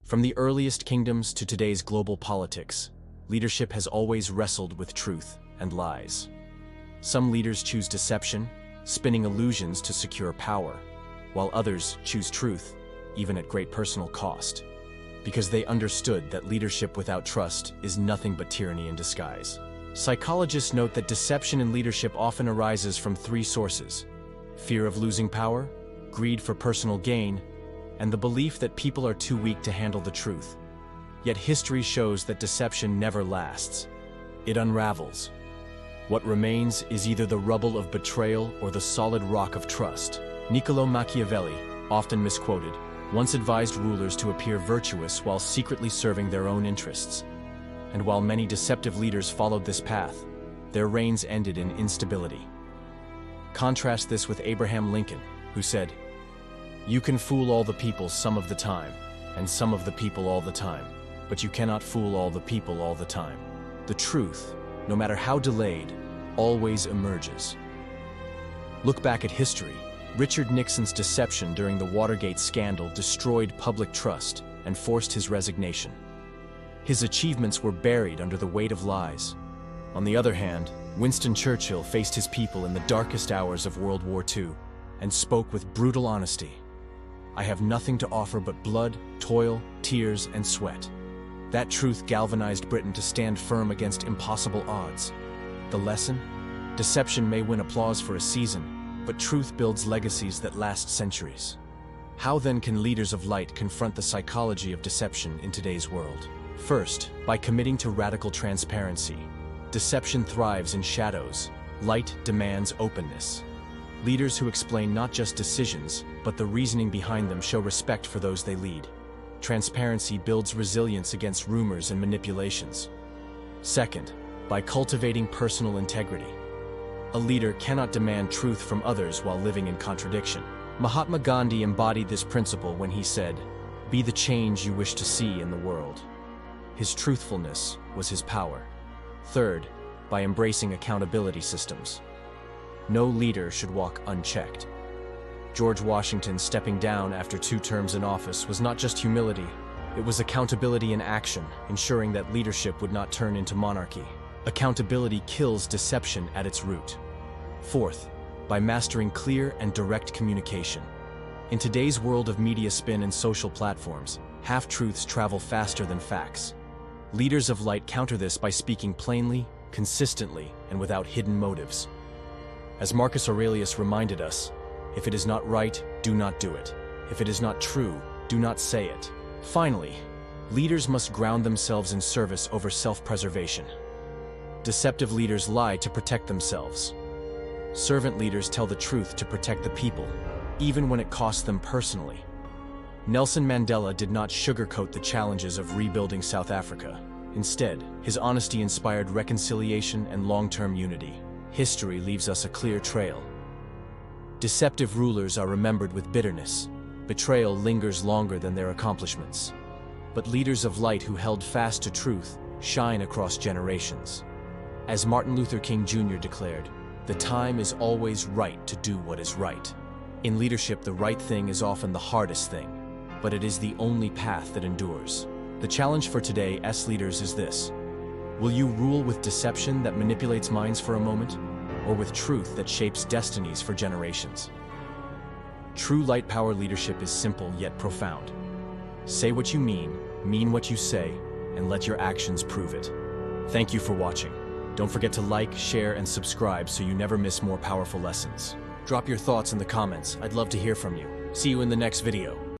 From the earliest kingdoms to today's global politics, leadership has always wrestled with truth and lies. Some leaders choose deception, spinning illusions to secure power, while others choose truth, even at great personal cost, because they understood that leadership without trust is nothing but tyranny in disguise. Psychologists note that deception in leadership often arises from three sources: fear of losing power, greed for personal gain, and the belief that people are too weak to handle the truth. Yet history shows that deception never lasts. It unravels. What remains is either the rubble of betrayal or the solid rock of trust. Niccolò Machiavelli, often misquoted, once advised rulers to appear virtuous while secretly serving their own interests. And while many deceptive leaders followed this path, their reigns ended in instability. Contrast this with Abraham Lincoln, who said, "You can fool all the people some of the time, and some of the people all the time, but you cannot fool all the people all the time. The truth, no matter how delayed, always emerges." Look back at history. Richard Nixon's deception during the Watergate scandal destroyed public trust and forced his resignation. His achievements were buried under the weight of lies. On the other hand, Winston Churchill faced his people in the darkest hours of World War II and spoke with brutal honesty. "I have nothing to offer but blood, toil, tears, and sweat." That truth galvanized Britain to stand firm against impossible odds. The lesson? Deception may win applause for a season, but truth builds legacies that last centuries. How then can leaders of light confront the psychology of deception in today's world? First, by committing to radical transparency. Deception thrives in shadows. Light demands openness. Leaders who explain not just decisions, but the reasoning behind them show respect for those they lead. Transparency builds resilience against rumors and manipulations. Second, by cultivating personal integrity. A leader cannot demand truth from others while living in contradiction. Mahatma Gandhi embodied this principle when he said, "Be the change you wish to see in the world." His truthfulness was his power. Third, by embracing accountability systems. No leader should walk unchecked. George Washington stepping down after 2 terms in office was not just humility, it was accountability in action, ensuring that leadership would not turn into monarchy. Accountability kills deception at its root. Fourth, by mastering clear and direct communication. In today's world of media spin and social platforms, half-truths travel faster than facts. Leaders of light counter this by speaking plainly, consistently, and without hidden motives. As Marcus Aurelius reminded us, "If it is not right, do not do it. If it is not true, do not say it." Finally, leaders must ground themselves in service over self-preservation. Deceptive leaders lie to protect themselves. Servant leaders tell the truth to protect the people, even when it costs them personally. Nelson Mandela did not sugarcoat the challenges of rebuilding South Africa. Instead, his honesty inspired reconciliation and long-term unity. History leaves us a clear trail. Deceptive rulers are remembered with bitterness. Betrayal lingers longer than their accomplishments. But leaders of light who held fast to truth shine across generations. As Martin Luther King Jr. declared, "The time is always right to do what is right." In leadership, the right thing is often the hardest thing, but it is the only path that endures. The challenge for today's leaders is this: will you rule with deception that manipulates minds for a moment, or with truth that shapes destinies for generations? True light power leadership is simple yet profound. Say what you mean what you say, and let your actions prove it. Thank you for watching. Don't forget to like, share, and subscribe so you never miss more powerful lessons. Drop your thoughts in the comments. I'd love to hear from you. See you in the next video.